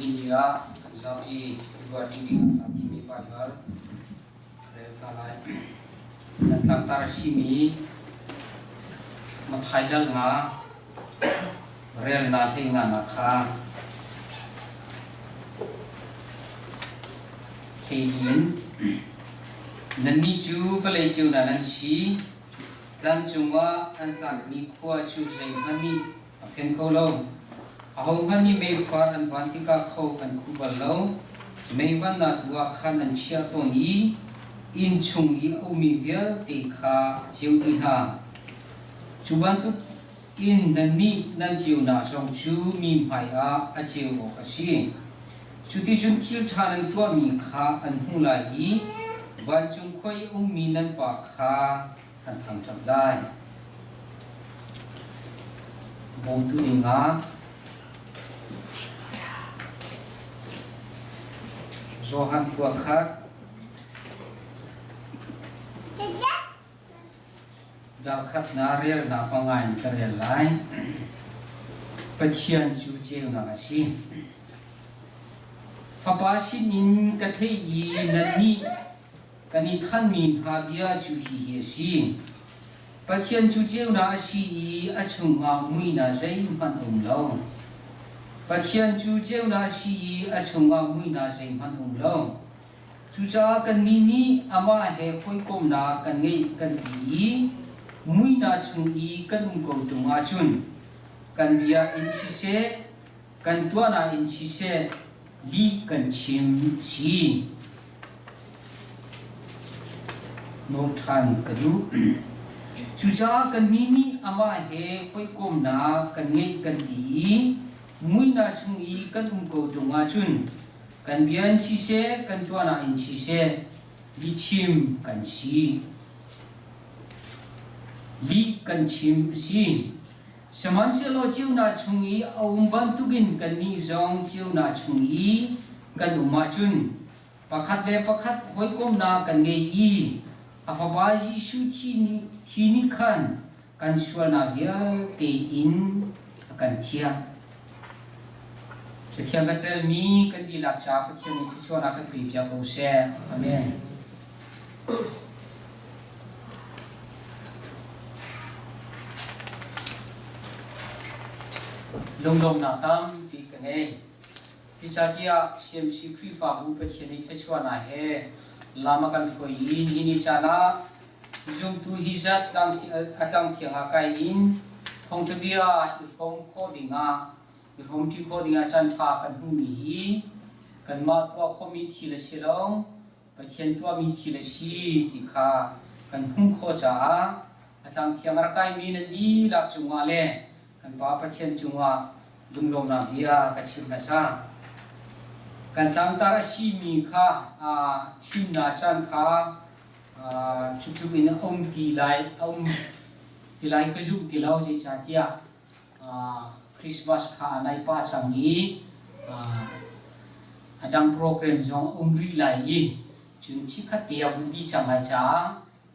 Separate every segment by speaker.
Speaker 1: India Zapi Guadini Atimi Padar Talai dan Tara Sini Mathaidal nga Real Nathi nga Nakha Kejin Nani Ju Valay Ju Nanan Si Zan Jungwa Antlan Ni Khua Ju Zay Hani Apen Kolo Ahong Hani May Far and Vantika Ko and Kubalo May Vana Tua Khan and Chia Toni In Chung I Umivia Tika Jiu Iha Chubantu In Nani Nanjiu Na Song Chu Mi Maya Ajiu Okashi Chuti Jun Kil Taran Tua Mi Kha and Hulai Van Chung Koi Uminan Pa Kha and Thang Chaplai Bom Tu Ninga Zohan Kuakhat Dalkhat Naril Napangain Karel Lai Pachian Chucheu Nagasi Fapashi Nin Katei Nani Kanithan Min Habia Chuhi Yesi Pachian Chucheu Nagasi Achunga Muina Zay Man Umlo Pachian Chucheu Nagasi Achunga Muina Zay Man Umlo Chucha Kanini Ama He Hoi Komna Kanei Kanti Muina chung I kan ko tunga chun kan bia in sise kan tuana in sise li kan chim si no than kadu chuja kan nini ama he koi kom na kan ngei kan ti muina chung I kan ko tunga chun kan bia in sise kan tuana in sise li chim kan si Li kan chim si Saman selo chiu na chungi Aumban tugin kan ni zong chiu na chungi Kan umachun Pakat le pakat hoi kom na kan ngei I Afabaji su tini kan Kan sual na via te in Akan tia Setiang kata mi kan dilaksa Patiang itu suara kan pipia kau se Amen Long long na tam pi ka nge ti sa kia sim si kri fa bu pe theni the chwa na he lama kan foi in hini chala zum tu hi za tang thi atang thianga kai in thong the bia I phong kho dinga I phong ti kho dinga chan tha kan hu mi hi kan ma to kho mi thi le si lo pa thien to mi thi le si ti kha kan hu kho cha atang thianga kai mi na di lak chunga le kan pa pa thien chunga lunglom na bia ka chim na sa kan tang tara si mi kha chim na chan kha chu in om ti lai ka ju ti lau je cha tia Christmas kha nai pa chang I adam program jong umri lai I chun chi kha tia bu di chang lai cha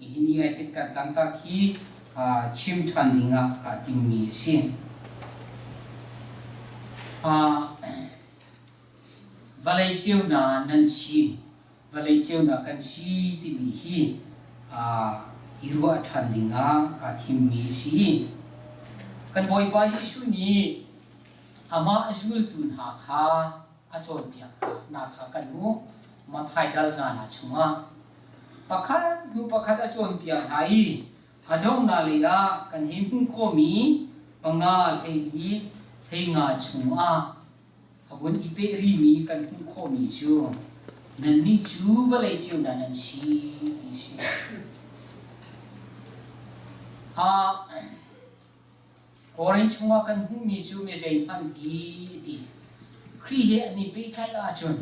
Speaker 1: I hini ai fit kan tang tar khi chim than dinga ka tim mi sin Valay chiu na nan si Valay chiu na kan si ti mi hi Irwa than dinga ka tim mi si Kan boy pa si su ni Ama azul tun ha kha Achon pia na kha kan mu Mathai dal nga na chunga Pakhat achon pia hai Hadong na liya kan him ko mi Pangal hei Hei nga chunga Avun ipe ri mi kan kho mi chu Nan ni chu valay chiu na nan si Korin chunga kan hu mi chu me zay pan di Kri he ani pe tay la chun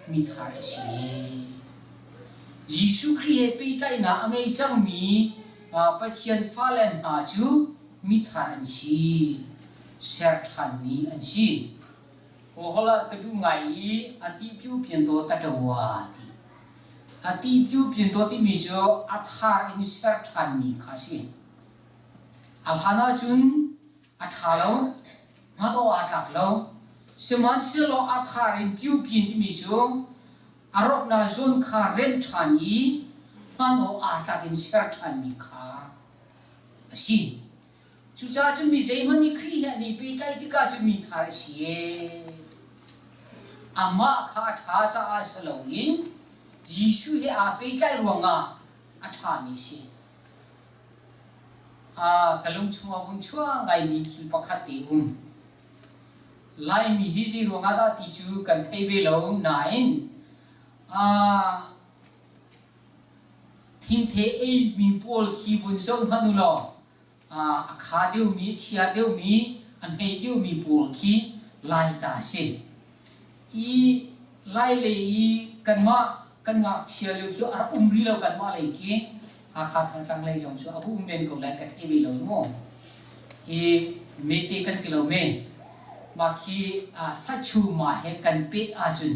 Speaker 1: Mi thar si Jisu kri he pe tay na angay chang mi Pathian falen na chu Mi thar si Ser than mi an si Kohola kadu ngai ati piu piento tatawa ti Ati piu piento ti mi jo athar in ser than mi kasi Alhana chun athalo Mato atak lo สมันเชลอาธารินคิวกินที่มีชูอารมณ์นาจนคาเรนทันยีมันเอาอาตากินเชร์ทันมีขาสิจุจ้าจุนมีใจมันนี่ครีฮะนี่ไปใจที่ก้าจุนมีทาร์ชีอามาข้าท้าจ้าอาเชลวินยิสุเฮอาไปใจรวงอาทามีสิกลุ่มชัววุ่นชัวไงมีที่ประคัตติไล่มีฮิจิรวงอาดาติจูกันเทเวลนายทิ้งเทมีปอลคีบุญส่งพันุลขาเดียวมีเชียเดียวมีอันให้เดียวมีปอลคีไล่ตาเสียไล่เลยกันมากันงักเชียเลี้ยวเขียวอารีเรากันมาเลยกีขาทางจังเลยจงชัวอาเบนก็ไล่กันเทเวลโม่เมติกันกิโลเมตรมาคีสัจชูมาเฮกันเปอาจุน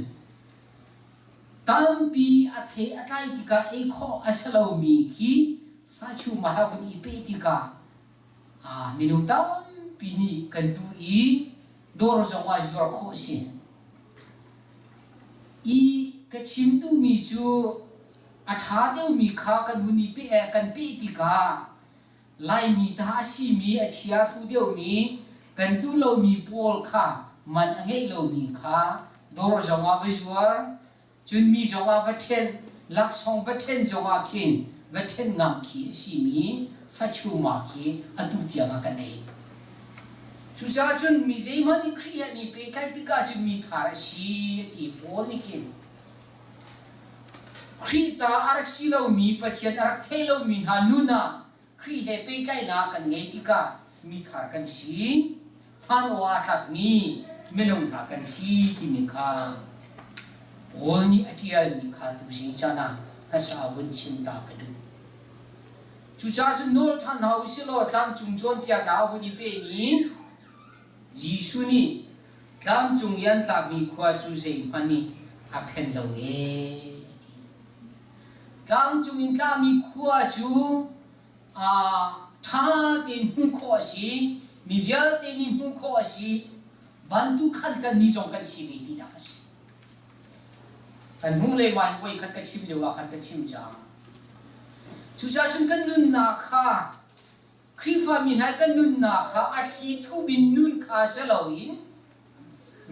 Speaker 1: ตั้มปีอัฐเออะไรที่กาข้ออาศัยมีคีสัจชูมาฮาวันอีเปที่กามินุตั้มปีนี้กันดูดอร์จงว่าจุดข้อเสียก็ชิมดูมีจูอัฐาเดียวมีข้ากันวันอีเปกันเปที่กาไล่มีท่าชีมีอาชีพผู้เดียวมีกันดูเรามีปอลค่ะมันอังเกลเรามีค่ะดอร์จงว่าวิจวรจุนมีจงว่าวัดเทนลักษณ์วัดเทนจงว่าคินวัดเทนงามขีชีมีสัจชูมาขีอตุติยงกันเองจุจ้าจุนมีใจมันนี่ครียนี่เปกายติกาจุนมีทาร์ชีตีปอลนี่คินครีตาอารักษีเรามีปฏิญาณอารักเทเรามีหานุนาครีเฮเปกายนากันไงติกามีทาร์กันชีฮันวาทักมีไม่ลงทากันชีที่มีค่าโอ้นี่อธิยามีค่าตุจิจานะฮัสอาวุนชินตากระดูจุจ้าจุนโนลท่านหาวิสิโลตั้งจุงจวนเปียนาวุนิเปมียิสุนีตั้งจุงยันตากมีขวาจุเจมันนี่อาเพนโลเอตั้งจุงยันตากมีขวาจูท่าเต็นหุ่นขวาชีมีเวลเต็นหุ่นขวาชีบันทุขันกันนิจงกันชีวิตที่นักชีกันหุ่นเลยวันไว้ขันกันชิมเลวขันกันชิมจังจุจ้าจุนกันนุนนาคาครีฟามินให้กันนุนนาคาอาทิตย์ทุบินนุนคาเซลาวิน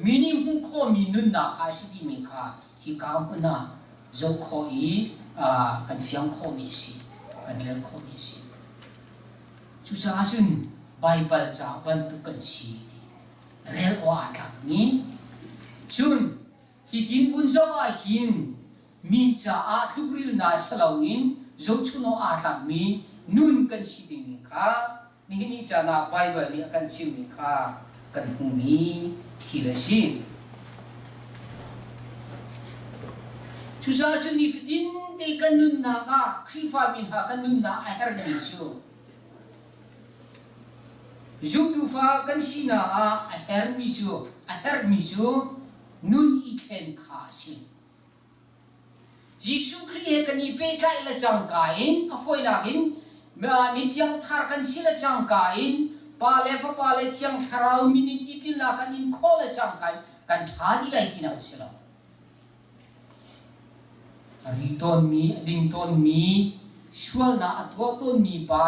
Speaker 1: มินิมุขมีนุนนาคาสิดีมีคาที่กามอุนาจงขอกันเฟียงขอมีสิกันเลี้ยงขอมีสิจุจ้าจุนไบเบิลจ้าบันทุกันชีดีเรียกว่าทักนี้จุนฮิดินบุญจ้าหินมีจ้าอาทุกริลนาเซลาวินจงชุนอาทักมีนุนกันชีดิมีค่านี่จ้านาไบเบิลนี่กันชิมีค่ากันหูมีที่ละชิจุจ้าจุนนิฟดินเตกันนุนนากาครีฟามินหากันนุนนาอาเฮร์มิจูจุดดูฟ้ากันชินาอาเฮร์มิจูนุนอีเคนขาชิยิสุครีกันนี่เปกายละจังกายินอฟอยนากินมิเตียงทาร์กันชิละจังกายินปาเลฟปาเลเตียงทาราวมินิติพิลนากันอินโคละจังกายินกันท้าดีไลกินาเชลารีตอนมีดิงตอนมีชวลนาอัตวตอนมีปา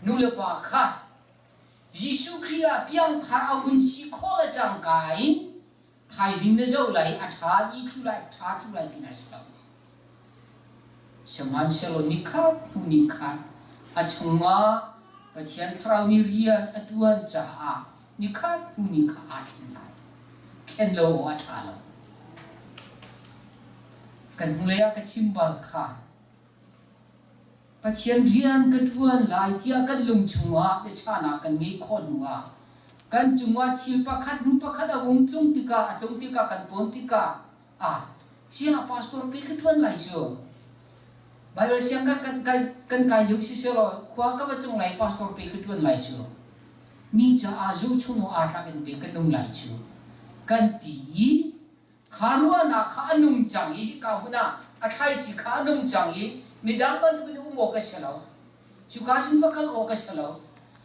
Speaker 1: นูเลปาค่ะยิสุครีเปียงทาราวน์ชิโคละจังกายินไทยจิงเนจเอาไลอัฐาอีครูไลท้าครูไลที่นั่นสิครับสมันเชลนิคัดผู้นิคัดอาชงว่าปะเทียนทราวนิเรียนอดวนจ้านิคัดผู้นิคัดอาทินไลเข็นโลอัฐาโลกันทุเรียกันชิมบัลค่ะปะเทียนเรียนกันดวนไลที่อากันลุงชงว่าเปชานากันงี้คนว่ากันจุงว่าชิลปะคัดนุปะคัดอาวงตรงติกาตรงติกากันต้นติกาเสียพาสตอร์เปกทวนไหลชัวไบเบิลเสียงกันกายยุสิเสลขวากับตรงไหลพาสตอร์เปกทวนไหลชัวมีจะอาจูชุนอาทักกันเปกันนุ่งไหลชัวกันตีขารัวนาขานุ่งจังอีกาหุนาอาทัยสิขานุ่งจังอีมีดังบันทุกคนโมกัสเสลจุกาจุนฟักคัลโอกัสเสล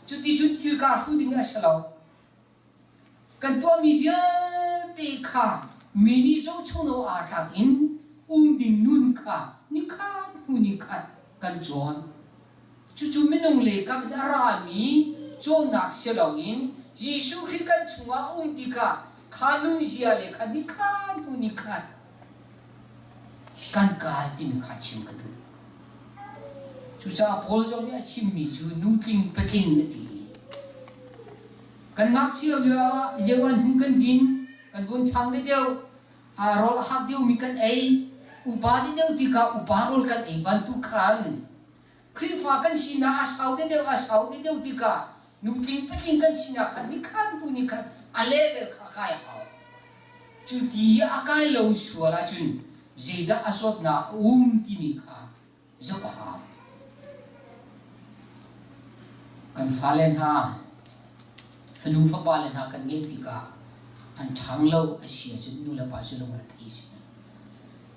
Speaker 1: จุดที่จุดที่การฟูดิ้งเสล kan tua mi vial te kha mini zo chono a thak in ding nun kha ni kha nu ni kha kan chon chu minung le kam ara mi chom nak se lo in Yesu Christ kan chunga ti kha khanu zia le kha ni kha nu ni kha kan ka ti mi kha chim ka du chu cha pol jong ya chim mi chu nu ting pating ti kan nak chiu ya yewan hung kan din kan vun thang de deu a rol hak deu mi kan ei upa de deu ti ka upa rol kan ei ban tu khan kri fa kan sina asau de deu ti ka nu ting pating kan sina khan ni khan tu ni khan a level kha kai ha chu ti a kai lo shu la chun zeda asot na ti mi kha zo ha kan falen ha sanu fa palen ha kan nge ti ka an thang lo a sia chu nu la pa chu lo ma thi si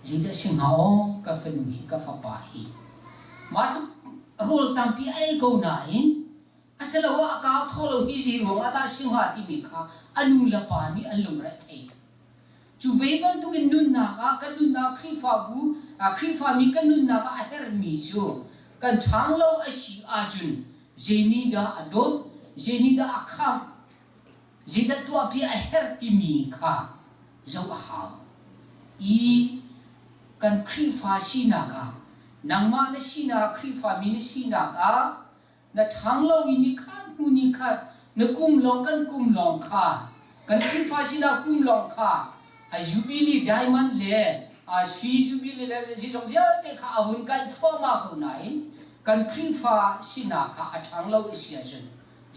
Speaker 1: zeda sing ha o ka fanu hi ka fa pa hi ma thu rol tam pi ai go na in asala wa ka tholo hi ji ro ata sing ha ti mi kha anu la pa ni an lum ra thei chu ve ban tu kin nun na ka nun na khri fa bu a khri fa mi kan nun na ba her mi chu kan thang lo a si a chun zeni da adon zeni da akham zeda tu api a her ti mi kha zo ha I kan khri fa si na ga nangma na si na khri fa mi na si na ga na thang lo ni kha nu ni kha na kum long kan kum long kha kan khri fa si na kum long kha a jubilee diamond le a swi jubilee le si jong ya te kha awun kai tho ma ko nai kan khri fa si na kha a thang lo si a jun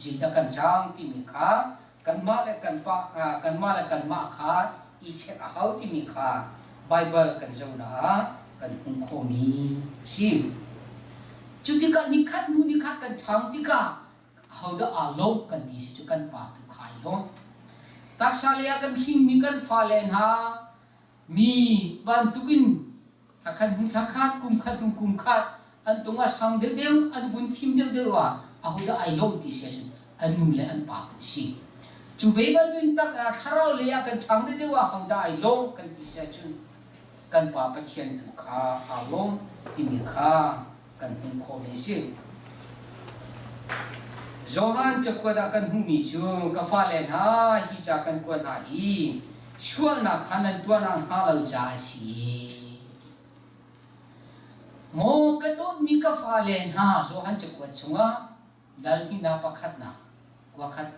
Speaker 1: zeda kan jang ti mi kha kan ma le kan ma kha I che a hau ti mi kha bible kan zo na kan hung kho mi sim chu ti ka ni khat nu ni khat kan thang ti ka hau da a lo kan ti si chu kan pa tu khai lo tak salia kan hing mi kan fa len ha mi ban tukin thakhan hung thakhat kum khat an tunga sang de deu an vun phim de wa a hu da ai lo ti se an num le an pa si chu ve ban tuin tak tharau le ya kan thang de wa hau da ai lo kan ti se chun kan pa pa chen tu kha a lo ti mi kha kan hung kho me si Johan chakwada kan humi chu ka fa len ha hi cha kan ko na hi shwal na khanan tua na ha lo ja si mo kan dot mi ka fa len ha Johan chakwad chunga dal hi na pakhat na wakhat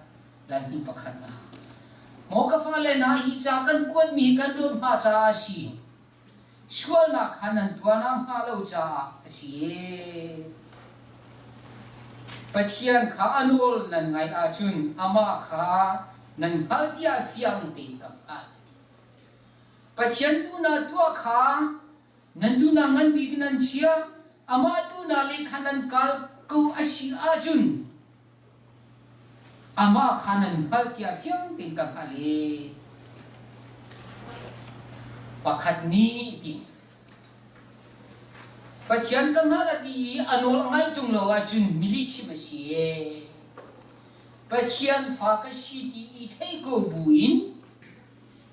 Speaker 1: dal hi pakhat na mo ka fa len ha hi cha kan kwat mi kan dot ma cha si shwal na khanan tua na ha lo ja si Pathian kha anul nan ngai a chun ama kha nan haltia fiang te kap a Pathian tu na tua kha nan tu na ngan bi nan chia ama tu na le khanan kal ko asi a chun ama kha nan haltia fiang te kap a le pakhat ni ti Pathian kam halati anol ngai tung lo a chun mili chi ma si Pathian fa ka si ti I thei ko bu in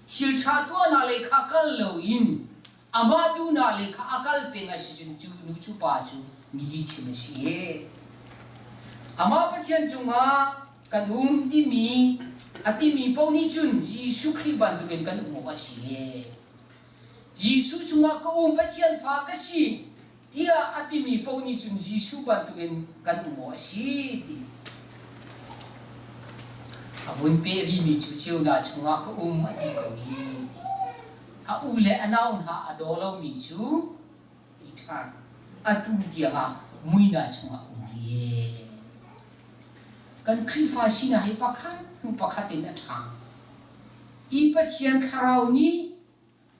Speaker 1: thil tha to na le kha kal lo in ama du na le kha akal pe nga si chun chu nu chu pa chu mili chi ma si ama Pathian chunga kan ti mi ati mi po ni chun Jesu Christ ban du ben kan mo ba si Jesu chunga ko Pathian fa ka si dia ati mi po ni chun Jesu ban tu kan mo si ti avun pe ri mi chu chiu na chunga ko ati ko ni ti a u le anaun ha adolo mi chu ti than atu dia ha mui na chunga ri kan khri fa si na hai pakhat tin a thang I Pathian kharau ni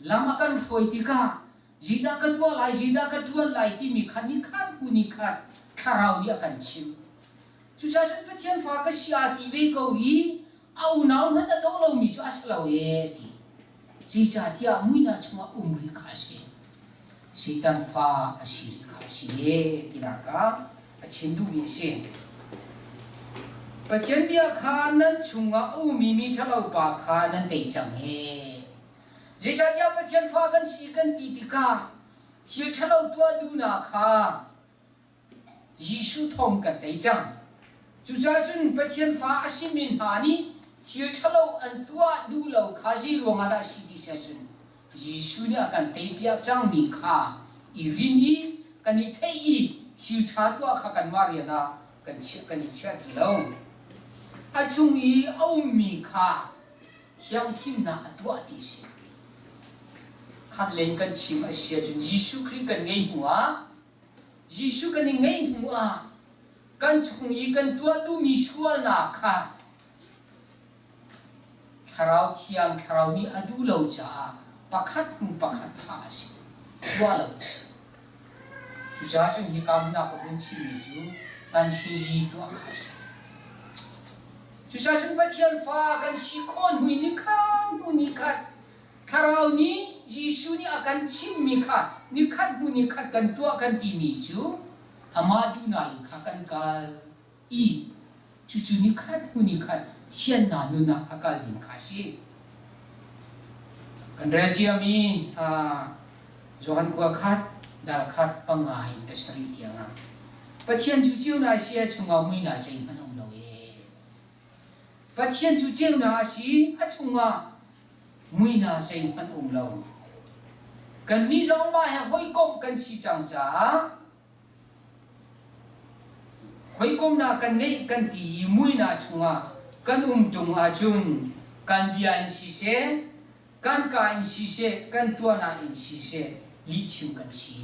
Speaker 1: lama kan foi ti ka Jida ka tua lai ti mi khan ni khan ku ni khat kharau ni akan chim chu cha chun Pathian fa ka sia ti ve ko I au nau man da to lo mi chu aslo ti ji cha ti a mui na chuma umri kha se Satan fa asiri kha si ti na ka a chin du mi se ประเทศเบียคานั้นชุงอ่ะมีทะเลาปากคานั้นเตจังเฮเจชาติยาประเทศฟ้ากันสีกันตีติกาเที่ยวทะเลาตัวดูนาคายิสุทองกันเตจังจุจ้าจุนประเทศฟ้าอาศิมินหานีเที่ยวทะเลาอันตัวดูเหล่าข้าจีรวงอาดาสิติเสจุนยิสุเนี่ยกันเตปียจังมีคาอีรินีกันอีเทอีเที่ยวชาตัวข้ากันมาเรียนากันเชื่อกันอีเชื่อที่เราอาจุงอีเอามีค่าเที่ยงหิมนาตัวที่สิขัดเล่นกันชิมอาเซียจุนยิสุคริสกันไงหัวยิสุกันไงหัวกันจุงอีกันตัวดูมีชัวนาค่าคราวเที่ยงคราวนี้อดูเราจ้าปักขัดท่าสิตัวเราจุจ้าจุนฮีกามนักบุญชิมิจูตันชิยีตัวข้าสิจุจ้าจุนประเทศฟ้ากันสิคนหุยนิคัดคราวนี้ยิสุนี่อากันชิมมิคัดนิคัดกันตัวกันที่มีจูอามาดูนาลิคักันกาลอีจุนิคัดเชียนนานุนาอากาลดินข้าสิกันเรจิอามีโจฮันกัวคัดดาลคัดปังไงเป็นสริเทียงประเทศจุจิวนาเสียชุงอามุยนาใจมันองเราประเทศจุจิวนาสีอาชุงอามุยนาใจมันองเรากันนี้จงมาให้หอยกงกันสีจังจ้าหอยกงนากันนี้กันตีมุยนาชุงอากันจงอาจุนกันเบียนสีเสกันกายสีเสกันตัวนาอินสีเสลิชิมกันสี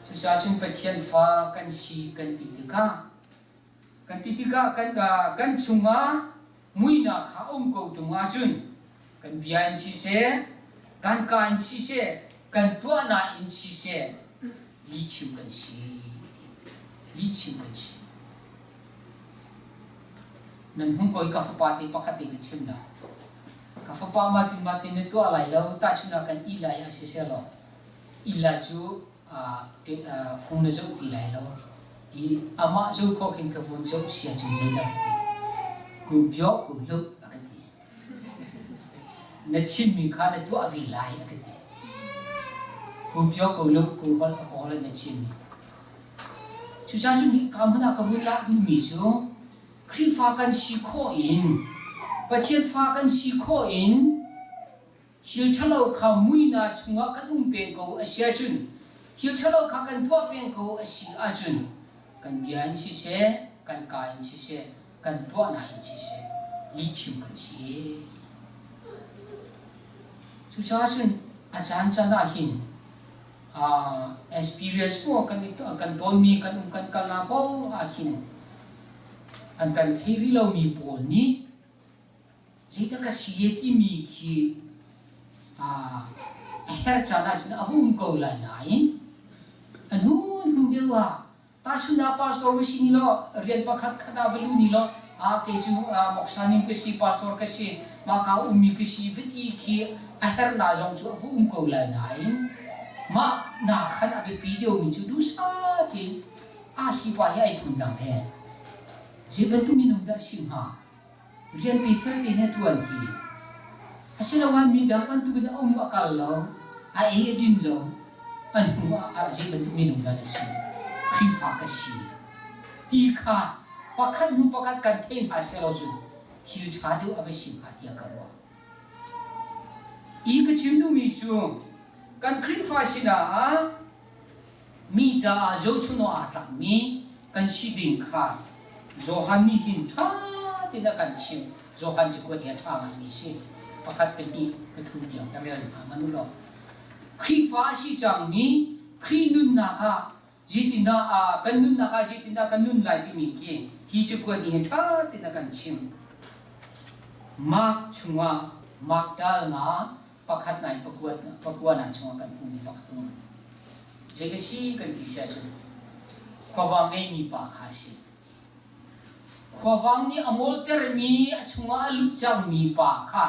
Speaker 1: จุจ้าจุนประเทศฟ้ากันสีกันติดกันชุงอามุยนาข้าเกาจงอาจุนกันเบียนสีเสกันกายสีเสกันตัวนาอินสีเสลิชิมกันสีนั่นหุ่นก้อยกาฟปาติปักติกันชิมนะกาฟปามาตินตัวอะไรแล้วตาชุนากันอีไลอาเซลอีไลจูฟงนจูตีไลแล้วที่อามาจูข้อคิงกับฟงจูเสียจุนใจแล้วกูเบียกูลุกอะไรที่นั่นชิมมีข้าในตัวอวิไลอะไรที่กูเบียกูลุกกูฮัลนั่นชิมจุจ้าจุนที่คำพูดนักบุญละดูมีจูครีฟ้ากันสีโคอินประเทศฟ้ากันสีโคอินเที่ยวทะเลาข้ามุยนาชุงอากันเป็นกูอาเซียจุนเที่ยวทะเลาข้ากันตัวเป็นกูอาเซียจุนกันเบียนสีเสกันกายสีเสกันตัวนาอินสีเสลิชิมกันสีจุจ้าจุนอาจารย์จะน่าหินexperience พวกกันตอนมีกันกันลาเป้าอาหินอันกันที่เรามีปนนี้ยิ่งถ้าเสียที่มีคือเฮร์จานาจุนอาวุธก็เลยนายอันนู้นเดียวว่าตาชุนอาพาสตอร์วิชินีโลเรียนประคัดขนาดเวลูนีโลเคจูมกษานิมกษีพาสตอร์กษีมาข้าวมีกษีวิธีคือเฮร์นาจงจูอาวุธก็เลยนายมาหน้าขนาดเป็นปีเดียวมีจูดูซาที่ฮิบะให้พุ่นดังแท้เจ็บตุมินุดาชิมฮาเรียนปีเฟลตีเนี่ยตัวนี้อาศัยว่ามีดังอันตุกินเอามาคัลลงอาเอดินลงอันหัวเจ็บตุมินุดาเนี่ยสิครีฟ้าก็สิตีข้าปักขัดกันเทมอาศัยเราจุนที่ชาดูเอาไปสิมาที่กันว่าอีกชิมดูมีจูกันครีฟ้าสินะมีจ้าโจชุนอาตักมีกันสิดิ่งข้าโจฮันมีหินท่าที่นักการชิมโจฮันจะกวดเหียท่ามันมีสิประคัดเป็นนี่เป็นทุนเดียวกันเลยมนุษย์เราครีฟ้าสิจังมีครีนุนนักจิตินากันนุนนักจิตินากันนุนไหลที่มีกี่ที่จะกวดเหียท่าที่นักการชิมมักชัวมักดาลนาประคัดไหนประกวดนะชัวกันภูมิประคัดตัวเจ้าสิกันที่เสียจนความว่าไม่มีปากขาสิความนี้อโมลเตอร์มีช่วงลุจังมีปากค่ะ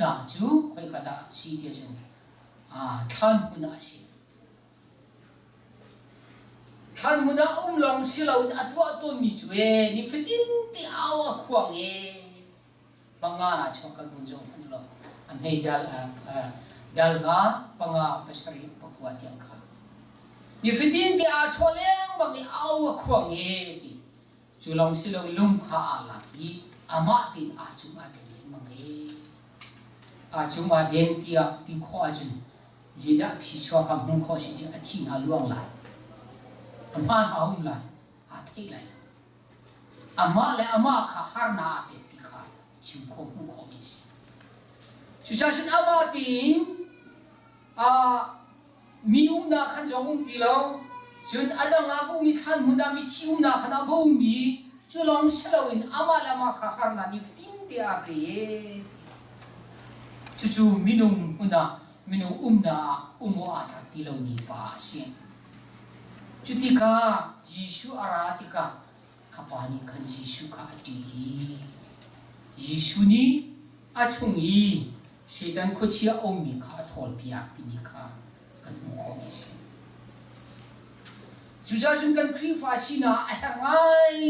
Speaker 1: นาจูคอยกระดาสีเดียวจูท่านหุ่นอาศิท ท่านมุนาลองสิเราอัตวะต้นมีจุเอนี่ฟิตินที่เอาขวางเอบางงานชอบกันบุญจงอันเราอันให้ดัลงาบางงาภาษาริปกวาดยังค่ะนี่ฟิตินที่อาชอเลงบางเอาขวางที่จุลองสิเราลุ่มข้าลักยีอามาตินอาจุมาเดงมังอาจุมาเดงที่ที่ข้อจุนยีดาพิชัวคำมุ่งข้อสิจิอาทิงอาล่วงไหลอามาเอาไหลอาเทไหลอามาและอามาข้าหานาเด็ดที่ข้าชิมคงมุ่งข้อมีสิสุชาติอามาตินมีนาขันจงตีเราจนอดังอาวุมีขันมุนามีที่นาขันอาวุมีจุลองเสลวินอามาและมาข้าหานานิฟตินที่อาเปจู่ๆมินุนานาอาทัดตีเรานี่ป้าเสียจุติกายิสุอาราติกาข้าปานิขันยิสุข้าดียิสุนี่อาชงอีเสดันโคชิอาอมีข้าทอลพิยาติมีข้ากันมุขมิสิจุจ้าจุนกันครีฟาสินาไอ้ห่าง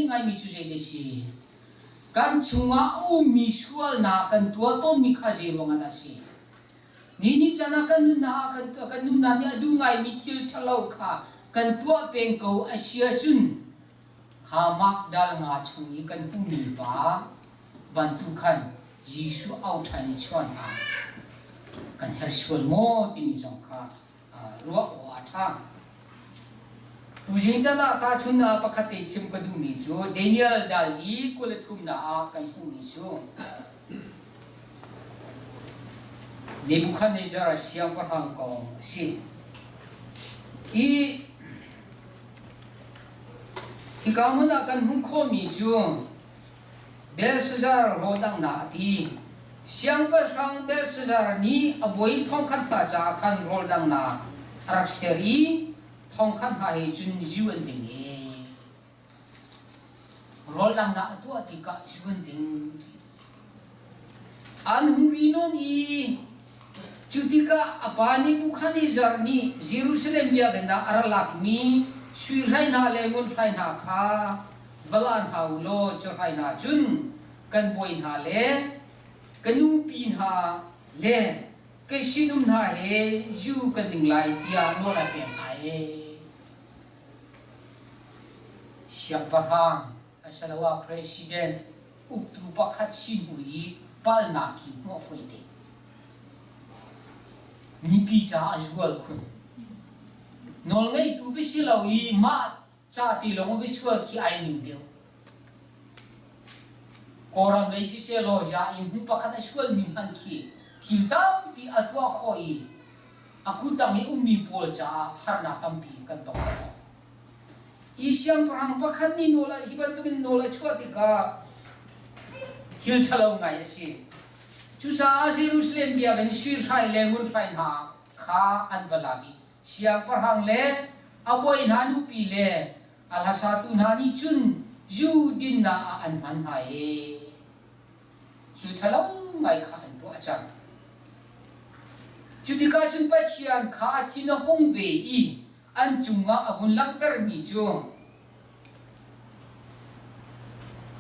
Speaker 1: ไงมีจุเจเดสิกันชงอาอมีชัวนากันตัวต้นมีข้าเจรวงอาดาสินี่จานากันนุนากันนุนานี่ดูไงมีคิลทะเลาข้ากันตัวเป็นกูอาเซียจุนข้ามักดัลงาชงอีกันผู้มีป้าบันทุขันยิสุเอาทานิชวนอากันเฮร์ชวลโมที่มีจงข้ารัวอาทางตุจิงจานาตาชุนนาปะคัตเตชิมกันดูมีจูเดนิเอลดัลลีกุลทุมนากันผู้มีจูเนบุคันเนจาร์เสียงพระหังกองสิอีกามุนากันหุ่นข้อมีจูเบลสจาร์โรดังนาทีเสียงพระหังเบลสจาร์นี้อบวยทองขันพระจาคันโรดังนารักเสรีทองขันหายจุนยูนดิงโรดังนาตัวที่กะยูนดิงอันหุ่นรีโนนีจุติกาอปานิบุคันิจาร์นีเยรูซาเล็มยากันดาอาราลักมีสุยไรนาเลงุนไรนาคาวลานฮาวโลจไรนาจุนกันบอยนาเลกันนูปีนฮาเลกันชินุมนาเฮยูกันดิงไลที่อาโนราเปียนไอเชียงปะฮังอาสลาวาประธานอุตุปักขัดชินบุยปัลนาคิโมฟอยเตนิพิจาอาจุลคุณนอลไงตูวิสิลาวีมาจ้าตีลงวิสุลที่ไอนิมเดียวกอรัมเลยสิเซโลจาอิมหุปะคัดสุลมิมันคีทิลตัมปีอัตวะคอยอากุตังให้มีโพลจาฮาร์นาตัมปีกันต่ออีเสียงพรังปะคัดนี่โนลาฮิบันตุมินโนลาชัวติกาทิลชะลงไงสิจุจ้าเยรูซาเล็มเบียกันสุยไทยเลงุนไฟนาข้าอันวลาบีเสียงพระหังเล่อาบอยนานุปีเล่อัลฮัสตุนานิจุนยูดินนาอันมันหายคิวทะเลาไม่ข้าอันตัวจังจุดการจุนปัจจัยข้าที่นหงเวอีอันจุงอาอวุนลังตรมีจง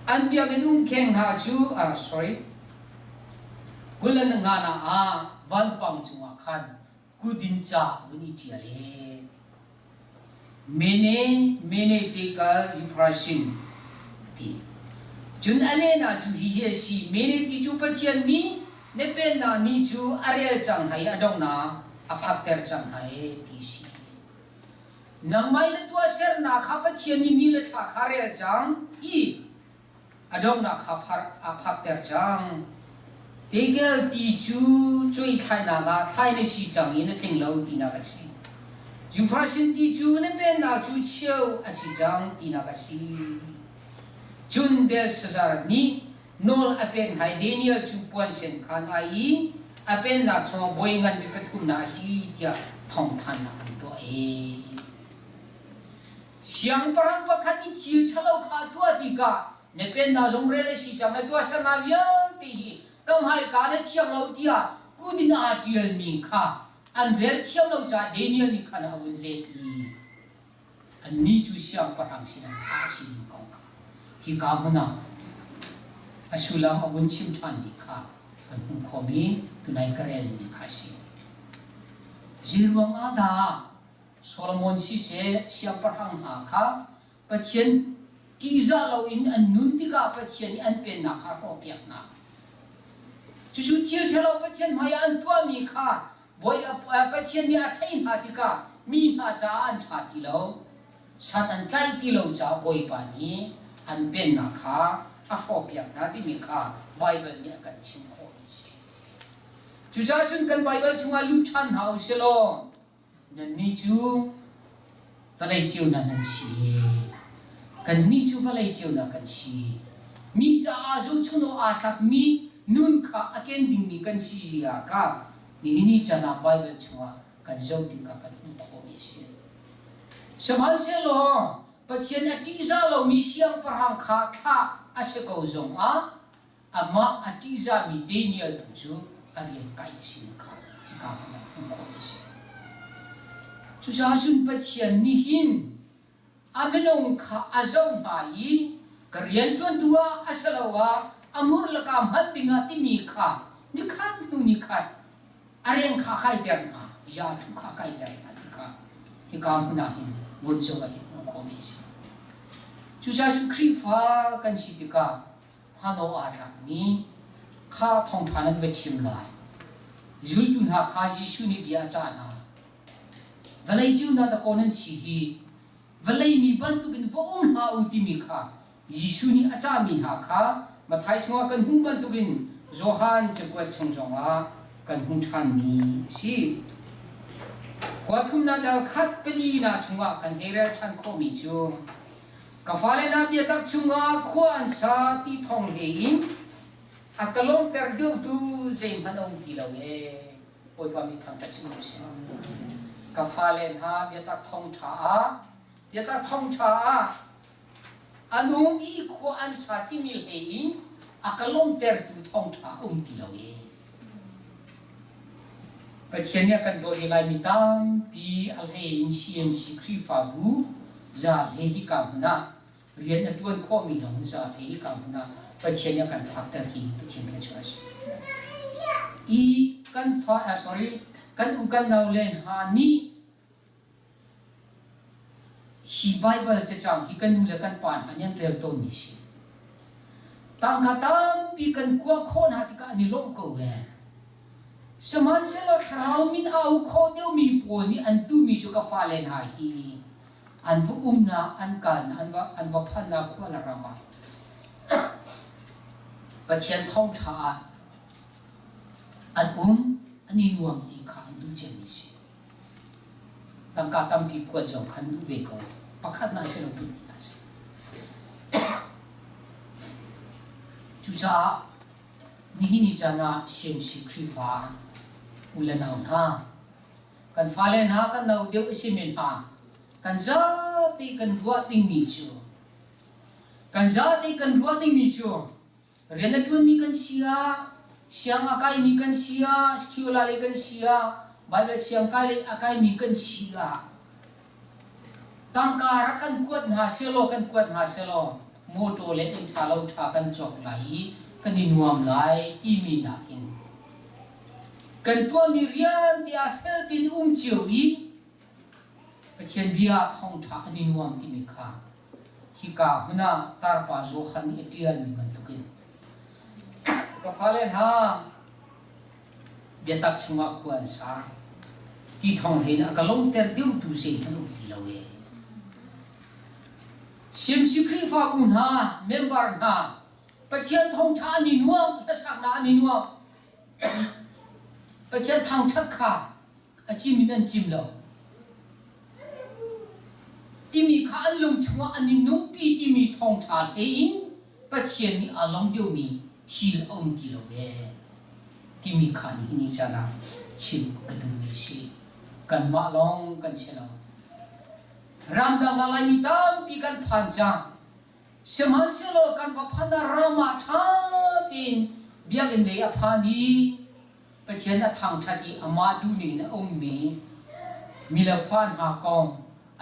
Speaker 1: อันเบียกันเข่งหาจูsorryกุลนงานาวันปังจุงอาคันกุดินจ่าวันนี้ที่อะไรเมเนติกาลิปราชินที่จุนอะไรนะจูฮิเฮซีเมเนติจูปัจจัยนี้เนเป็นนานิจูอารีลจังให้อดองนาอภักเตอร์จังให้ที่สินังไม่นตัวเสรนาข้าปัจจัยนี้เล็กข้าคารีลจังอีอดองนาข้าพักอภักเตอร์จังเด็กที่จูช่วยไทยนาไทยในสีจังยินถึงเราตีนักสิยูพระสินที่จูเนเป็นนาจูเชียวอาศิจังตีนักสิจุนเบลสซาร์นี้โนลอเป็นไฮเดนิเอลจูปวนเซนขันไออเป็นนาชงบอยงันวิปทุมนาสีที่ทองทันนันตัวเสียงปรังประคันที่จิวชะลาขาตัวที่กะเนเป็นนาจงเรเลสีจังในตัวสนาวินตีกำให้การเที่ยวเราที่กูดินอาทิลมีข้าอันเวลเที่ยวเราจะเดนิเอลนี่ขันอาวุธเลย อันนี้จูเสียงประทังสินันท่าสิลิงกองค่ะฮิกามุนาอสุลังอวุนชิมทันนี่ค่ะกันหุ่นขมีตุนายกระเรลนี่ค่ะสิจีรวงอาดาโซโลมอนสิเสียงประทังหาค่ะปะเทียนที่จะเราอินอันนุนติกาปะเทียนอันเป็นนักข่าวเปียกนะจู่ๆเที่ยวเราปะเทียนมาอันตัวมีค่ะบ่อยปะเทียนมีอัฐิหาติกามีนาจาอันชาติเราสัตว์อันใจที่เราจะบ่อยปานี้อันเป็นนักข่าวอาชอบเปียกนะที่มีค่ะไบเบิลเนี่ยกันชิมโคอิสิจู่ๆจนกันไบเบิลช่วงลุชันหาอุสโลนั่นนี่จู่อะไรเจ้านั่นสิกันนี่จู่อะไรเจ้านั่นกันสิมีจ้าจู่ชุนอาทักมีนุนข้าอาเกนดิ้งมีกันสิอาค่ะนี่จ้านะไบเบิลช่วงกันเจ้าดิ้งกันหุ่นโคอิสิสมัยเสโลปะเทียนอติซาเรามีเสียงประหังข้าข้าอาเสกเอาจงอามาอติซามีเดนิเอลตุจูอาเรียนไกสินข้าที่ข้ามันหุ่นโคอิสิจุดอาจุนปะเทียนนี่หินอาเมนงข้าอาจงหายกเรียนจวนตัวอาสลาวะอามุรละกามหันดิงาติมีข้านี่ข้าตุนี่ข้าอาเรียนข้าใครเดินมายาทุข้าใครเดินมาที่ข้าที่ข้ามันหินวนโจกันหุ่นโคอิสิจุดอาจุนครีฟ้ากันสิที่ข้าฮันโออาทักนี้ข้าท่องทานันเวชิมลายยุลตุนหาข้ายิชุนิบิอาจานาเวลาจิวนาตะโกนันสิฮีเวลามีบันตุกินวงหาอุติมิข้ายิชุนิอาจามินหาข้ามาไทยชัวกันหุ่นบันตุกินโจฮันจะกวดชงจงอากันหุ่นชันมีสิกว่าทุ่มนาดาคัดเปลีนาชัวกันเฮเรชันโคมิจูกาฟาเลนาเบียตักชัวขวานซาติทองเฮินอักลงเปรดูดูเจมันองติลาเวปอยปามิทางตัดชิมุสิกาฟาเลนฮาเบียตักทองชาเบียตักทองชาอันนู้อีขวานซาติมิลเฮินอักลงเปรดูทองชาองติลาเวปะเทียนเนี่ยกันโดยลายมิตังปีอัลเฮอินซีเอ็มซีครีฟาบูจาเฮฮิกามนะเรียนอัตวันข้อมีหลังจาเฮฮิกามนะปะเทียนเนี่ยกันพักแต่ฮีปะเทียนกันช่วยอีกันฟ้าsorry กันอุกันนาวเลนฮานี่ฮีไบเบิลจะจังฮีกันนูเลกันปานอันยังเรียลโตมิสิตังคาตังปีกันกัวโคนหาติกาอันนี้ลงกูเอสมันเสลอคราวมินเอาโคเดียวมีปวนี่อันตูมีจุกฟ้าเลนหาฮีอันฟุนาอันกันอันวพันนาควาลารามาปะเทียนท่องชาอันอันนี้รวมที่ข้าอันดูเจมิสิตั้งกาตั้งปีกวดจงขันดูเวกเอาปักขัดน่าเสลปินน่าเสจุจ้านี่จานาเสียมสิครีฟ้าอุลนาหน้ากันฟ้าเลนหากันนาเดียวเสียมินหากันจะตีกันรัวติงมิจูกันจะตีกันรัวติงมิจูเรียนตัวมีกันเสียเสียงอากาศมีกันเสียคิวลาเลกันเสียบาดเสียงกายอากาศมีกันเสียตั้งการักกันกวดหาเสโลกันกวดหาเสโลโมโตเลอินทาเราทากันจอกไหลกันดินวมไหลที่มีนักอินกันตัวมีเรียนที่อาเฟลตินเจียวอีเทียนเบียท่องท่านินวมที่มีค่าฮิกาหุนาตาร์ปาโจขันเอติยันมีมันตุกินก็ฟ้าเลนฮาเบียตักชงกวนซาที่ท่องเห็นอากาลงเตอร์ดิวตูเซมันอุติลาเวชิมสิครีฟ้าบุญฮาเมมเบอร์ฮาปะเทียนท่องท่านินวมและสักนานินวมปะเทียนทางชัดขาอาจิมินันจิมโลที่มีข้าลงชัวอันนี้นุ่มปีที่มีทองชาเองปะเทียนนี่อารมณ์เดียวมีทีละองค์ทีละเวที่มีข้านี่จานาชิมกันดูสิกันมาลองกันเชลล์รำดังอะไรมีตามปีกันพันจังสมันเชลล์กันว่าพันรามาท่าตินเบียกันเลยอภานีปะเทียนทางทัดีอามาดูนี่นะองค์มีละฟันหากอง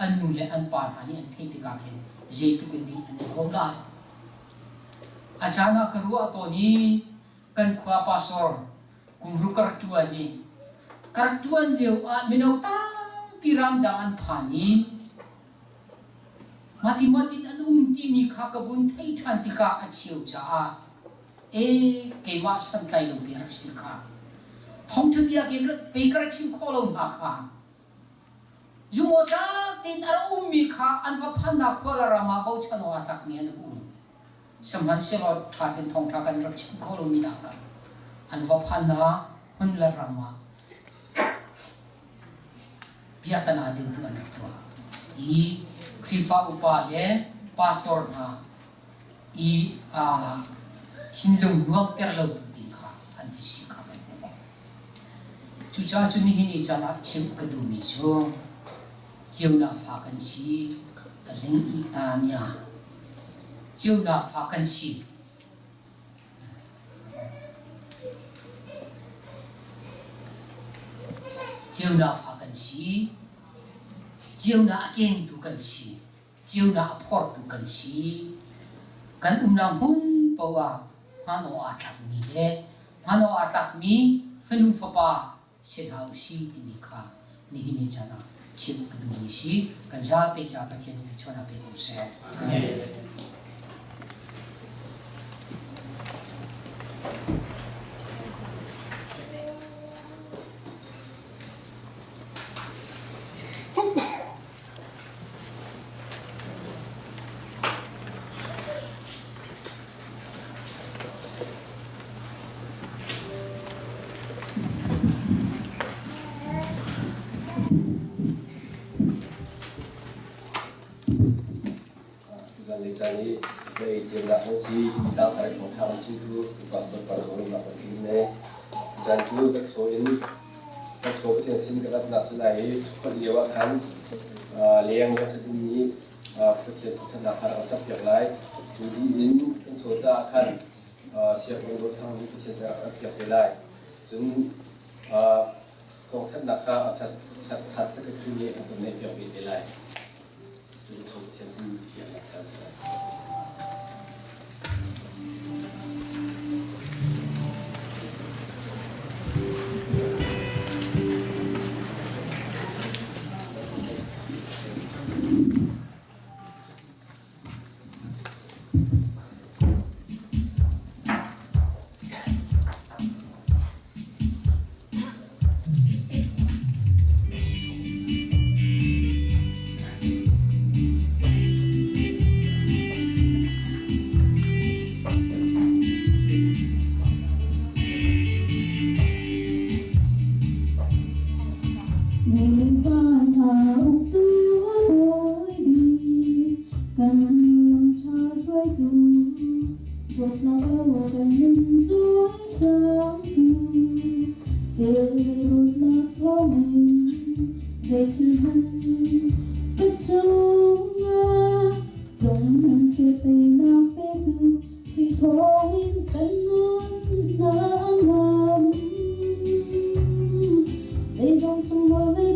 Speaker 1: อ อันนู้นและอันปานอันนี้อันเทติกาเข็นเจตุกันดีอันนี้ผมละอาจารย์นักรู้ตัวนี้กันขวาปัสสาวะกุมรุกระจวนนี้กระจวนเดียวมินเอาตั้งพิรามดังอันผ่านนี้มาติอันที่มีข้ากบุญไทยทันติกาอันเชียวจ้าเกมาสันไลลงเบียร์สิกาท้องทะเบียนเกกระชิมโคลงหักค่ะยุโมดาตินอารมมีข้าอันว่าพันนักว่ารามาบ่ชนวัจักมีอันวุ่นสมัยเสียเราถ้าเป็นท้องทากันรักชิมโคลงมีนักกันอันว่าพันนาหุ่นละรามาพิจารณาดึงตัวนักตัวคริฟ้าอุปาเลพาสตอร์นะชินลงนวมเตอร์เราตุติค่ะอันฟิสิกาเป็นบุกจุจ้าจุนี่หินี่จะนักชิมกระดูมิจงเจ้าหน้าฝากันชีตะลิงอีตามยาเจ้าหน้าฝากันชีเจ้าหน้าฝากันชีเจ้าหน้าเก่งตุกันชีเจ้าหน้าพอตุกันชีกันนำหุ่นเพราะว่าฮันโออาตักมีเล่ฮันโออาตักมีฟินุฟปาเชดาวชีติมิคานี่หินี่จะนักชิมกระดูกชีกันจะไปจากประเทศที่ชวนไปกุศล
Speaker 2: จากนี้ได้เตรียมรับหนังสือที่ตามใจของทางชิทูปัสดุปัสสาวะแบบนี้เนี่ยอาจารย์ชูกับโชยินกับโชว์เทียนสินกับนักศึกษาชุดเดียวกันเลี้ยงกับที่นี้เทียนพัฒนาพลังทรัพย์อย่างไรจูดีอินเป็นโชว์จากกันเสียงรถทางนี้ที่เสียงเกี่ยวกับไรจนของท่านนักข่าวชัดสักทีนี้เป็นในเกี่ยวกับไรจูโชว์เทียนสินอย่างไรชัดสัก
Speaker 3: Hãy subscribe cho kênh Ghiền Mì Gõ để không bỏ lỡ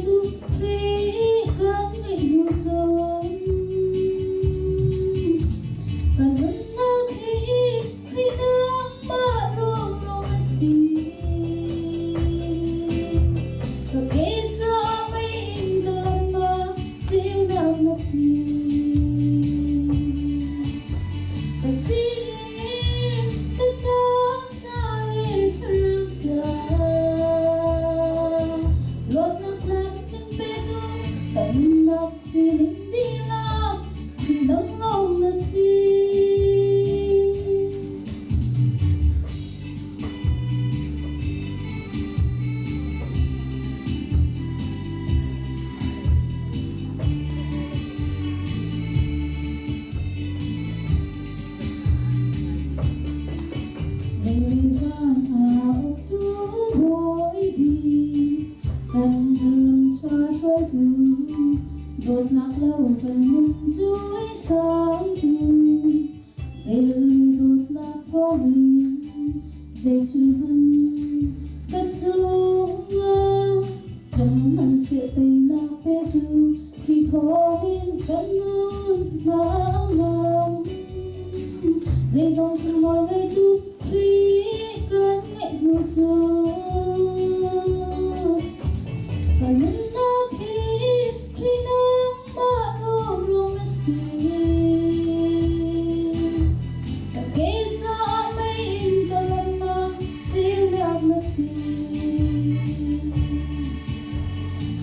Speaker 3: thô in cân nắng ngầm dây dòng từ mọi ngày tu khi cơn ngày mùa chuông cả những nắng khi nắng ba lô rung xì cả kết ra mây cả lần mà siêu ngạc mà xì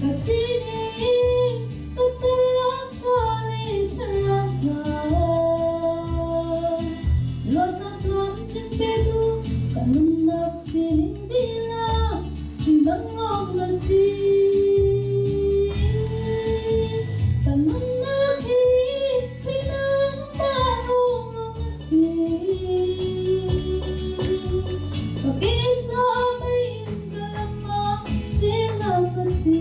Speaker 3: cả xin cả tên sorry terasa luôn nát lắm trên bê tu cả lần nào xin đi là chỉ nắng ngọc mà xì cả lần nào khi nắng ba lô mà xì cả kết ra mây cả lần mà siêu ngạc mà xì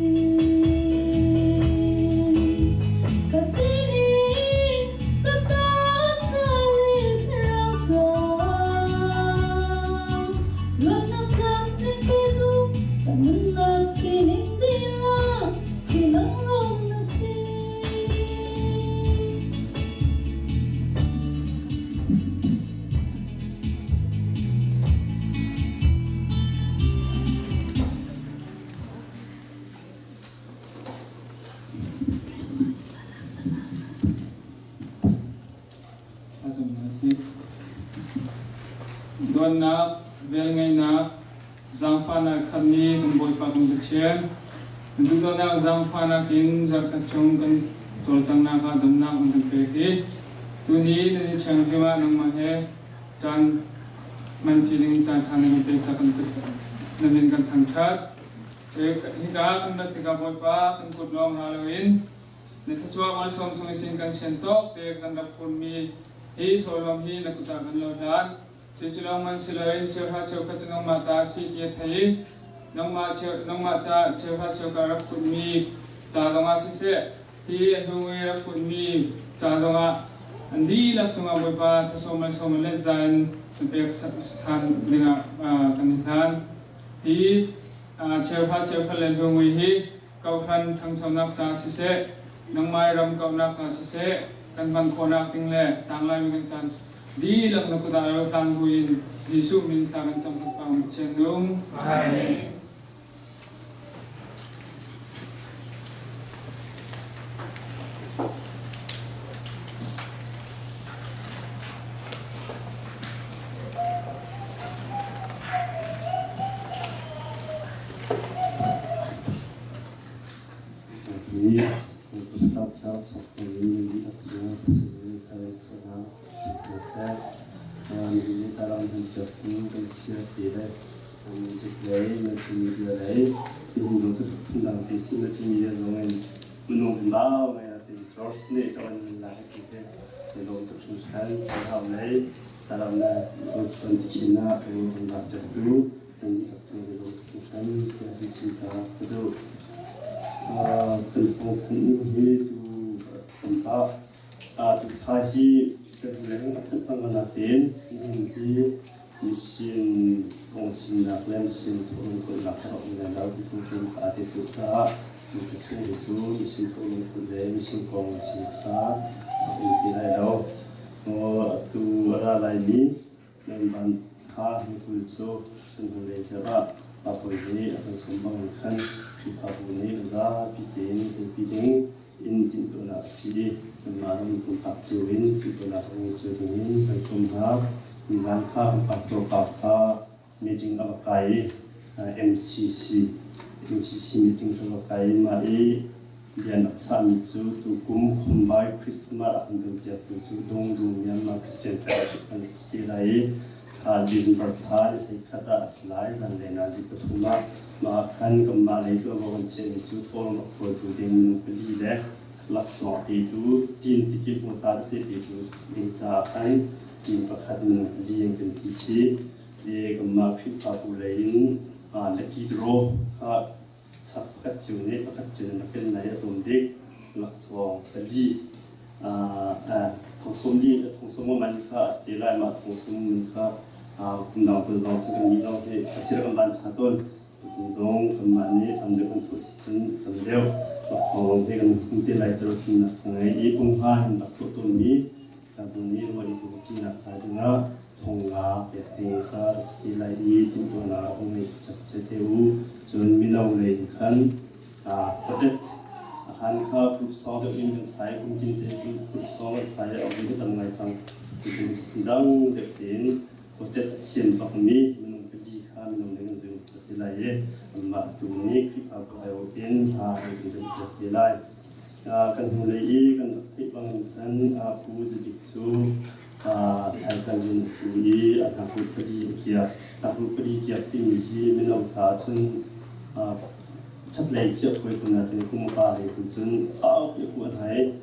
Speaker 4: Don na vel ngai na zamfana khamni boy pa kum chen du do na zamfana kin jar ka chung kan chol chang na ka dam na kum pe ki tu ni ni chang ki wa nang ma he chan man chi ling chan than ni pe cha kan pe na min kan thang that che hi da kan da ti ka boy pa kan kut long halloween ne sa chua wal som sung sin kan sen tok te kan da phun mi hi tholom hi na kuta kan lo dan Sejauh mensilain cerha cerha cenong mata si dia thai nong ma cha cerha cerha rak kunmi cha longa si se hi andungi rak kunmi cha longa andi lak chunga boipa somal le zain pek than dinga kanithan hi cerha le dungi hi kau khan thang chonak cha si se nong mai ram kau nak ka si se kan ban khonak ting le tang lai mi kan chan di lak na kuda ro tang buin Yesu min sa kan cham pa um chen dong amen
Speaker 5: Ni kita cakap soal ini semua kita soal Nasa ini salam untuk Indonesia tidak musik lain macam media lain Indo tu tentang visi macam media zaman menung bau macam George ni kawan lagi kita Indo tu susah siapa lain salam na bukan di China nak jatuh ini macam Indo tu susah kita cinta itu tentang ini tu tempat tu sahaja 그래서 특정한 나된 이게 미신 공신나 램신 토론 걸 나타나고 나오고 좀 아데도사 무슨 친구도 미신 토론 걸 미신 공신사 이라요 또 알아라니 난 다 불조 전도레자가 아버지 어떤 선방을 칸 피파부니 라 비딩 인딘도나 시리 마음 박지윈 비도나 홍이주딩인 한솜하 미산카 파스토 파파 미팅 아바카이 MCC 미팅 아바카이 마이 bian chamichu tu kum khumbai christmas andu bia tu chu dong myanmar christian fellowship kan stilai cha december cha ni khata aslai zan lena ji pathuma ma khan kamma nei tu awon chen chu thol ma ko tu ding pli le lakso e tu tin ticket mo cha te tu ding cha khan tin pakhat lieng kan ti chi le kamma phip pa pu lein la ki dro kha chas pakat chune pakat chune na pen nai atom dik lakswang ali thongsom ni thongsom man kha stela ma thongsom kha kumdang tu zong chu ni long he achira kan ban tha ton 동성 간만이 담대건 도시전 담대요 막성 대건 홍대라이 들었습니다. 이 봉화 행박도 또미 가정이 머리도 기나 자등아 통가 백땡가 스틸라이 딘도나 홍리 자체대우 전 미나우레인칸 어쨌 한카 룹서도 인근 사회 공진대 룹서 사회 어디도 당마이상 디당 대빈 어쨌 신박미 문웅지 하는 내는 좀 들라에 엄마 두니 크리파고 인 들라에 kan mulai kan tipang kan puji biksu cycle in tui aku pergi kia tinggi minum cacun cat lagi kia koi pun nanti aku mau pakai pun cun sao aku hai